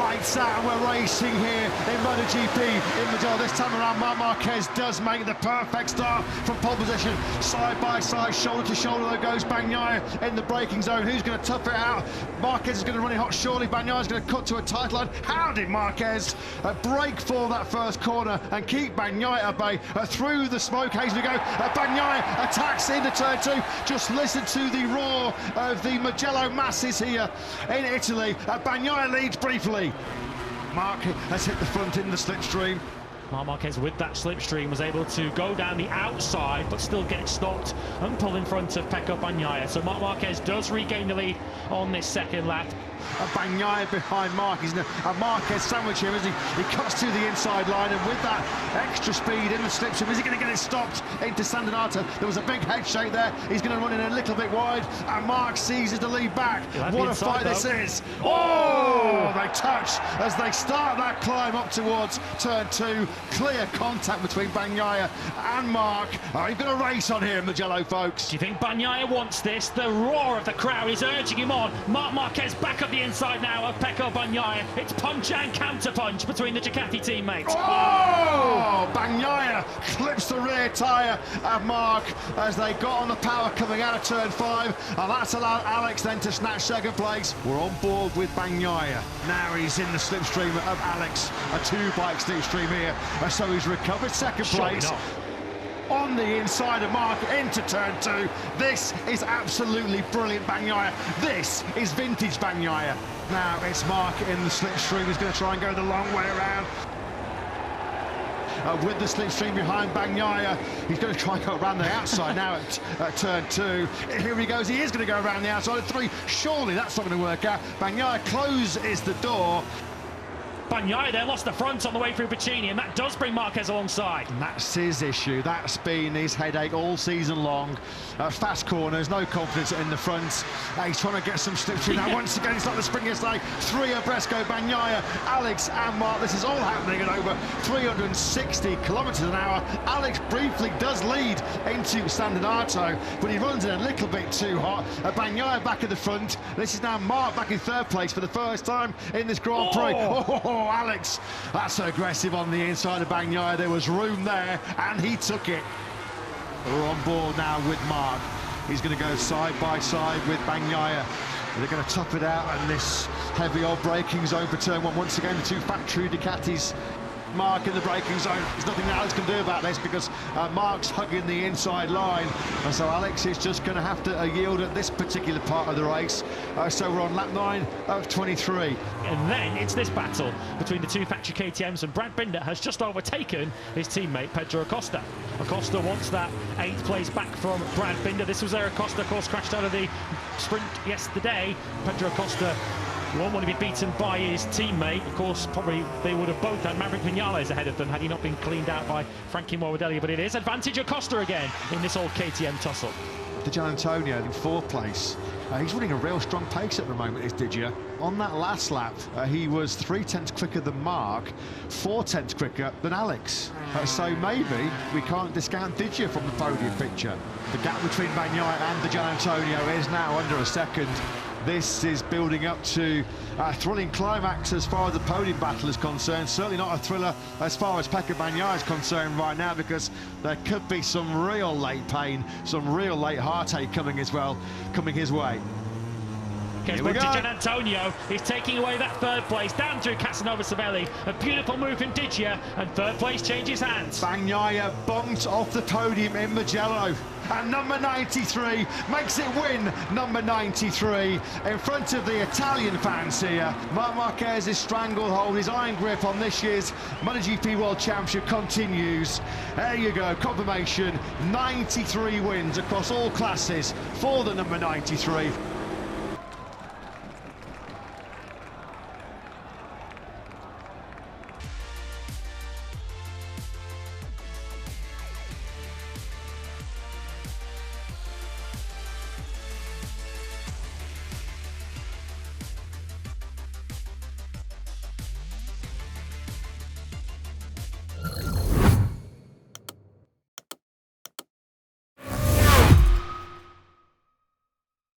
Lights out, and we're racing here in MotoGP in Magellan. This time around, Marc Marquez does make the perfect start from pole position. Side by side, shoulder to shoulder, there goes Bagnaia in the braking zone. Who's going to tough it out? Marquez is going to run it hot, surely. Bagnaia is going to cut to a tight line. How did Marquez break for that first corner and keep Bagnaia at bay? Through the smoke haze we go. Bagnaia attacks into turn two. Just listen to the roar of the Mugello masses here in Italy. Bagnaia leads briefly. Marc has hit the front in the slipstream. Marc Marquez with that slipstream was able to go down the outside but still get stopped and pull in front of Pecco Bagnaia. So Marc Marquez does regain the lead on this second lap. Bagnaia behind Marc. He's a Marquez sandwich here, isn't he? He cuts to the inside line, and with that extra speed in the slipstream, is he going to get it stopped into San Donato? There was a big head shake there. He's going to run in a little bit wide, and Marc seizes the lead back. What a fight this is. Oh, they touch as they start that climb up towards turn two. Clear contact between Bagnaia and Marc. Oh, you've got a race on here in Mugello, folks. Do you think Bagnaia wants this? The roar of the crowd is urging him on. Marc Marquez back up the inside now of Pecco Bagnaia. It's punch and counter punch between the Ducati teammates. Oh! Bagnaia clips the rear tyre of Marc as they got on the power coming out of turn five, and that's allowed Alex then to snatch second place. We're on board with Bagnaia. Now he's in the slipstream of Alex, a two-bike slipstream here, so he's recovered second place. On the inside of Marc into turn two. This is absolutely brilliant Bagnaia. This is vintage Bagnaia. Now it's Marc in the slipstream. He's going to try and go the long way around. With the slipstream behind Bagnaia, he's going to try and go around the outside now at turn two. Here he goes. He is going to go around the outside at three. Surely that's not going to work out. Bagnaia closes the door. Bagnaia there lost the front on the way through Pacini, and that does bring Marquez alongside. And that's his issue. That's been his headache all season long. Fast corners, no confidence in the front. He's trying to get some slipstream. Now once again, it's like the spring yesterday. Three abreast go Bagnaia, Alex and Marc. This is all happening at over 360 kilometres an hour. Alex briefly does lead into San Donato, but he runs in a little bit too hot. Bagnaia back in the front. This is now Marc back in third place for the first time in this Grand Prix. Oh, Alex, that's aggressive on the inside of Bagnaia. There was room there, and he took it. We're on board now with Marc. He's going to go side by side with Bagnaia. They're going to tough it out in this heavy old braking zone for turn one. Once again, the two factory Ducatis. Marc in the braking zone. There's nothing that Alex can do about this because Marc's hugging the inside line, and so Alex is just going to have to yield at this particular part of the race. So we're on lap 9 of 23. And then it's this battle between the two factory KTMs, and Brad Binder has just overtaken his teammate Pedro Acosta. Acosta wants that 8th place back from Brad Binder. This was where Acosta, of course, crashed out of the sprint yesterday. Pedro Acosta won't want to be beaten by his teammate. Of course, probably they would have both had Maverick Vinales ahead of them had he not been cleaned out by Frankie Morbidelli, but it is advantage Acosta again in this old KTM tussle. Gian Antonio in 4th place. He's running a real strong pace at the moment, is Didier. On that last lap, he was 3/10 quicker than Marc, 4/10 quicker than Alex. So maybe we can't discount Didier from the podium picture. The gap between Bagnaia and Gian Antonio is now under a second. This is building up to a thrilling climax as far as the podium battle is concerned. Certainly not a thriller as far as Pecco Bagnaia is concerned right now, because there could be some real late pain, some real late heartache coming his way. Here we go. Gian Antonio is taking away that 3rd place down through Casanova Savelli. A beautiful move from Didier, and 3rd place changes hands. Bagnaia bumped off the podium in Mugello, and number 93 makes it win. Number 93 in front of the Italian fans here. Marc Marquez's stranglehold, his iron grip on this year's MotoGP World Championship continues. There you go, confirmation. 93 wins across all classes for the number 93.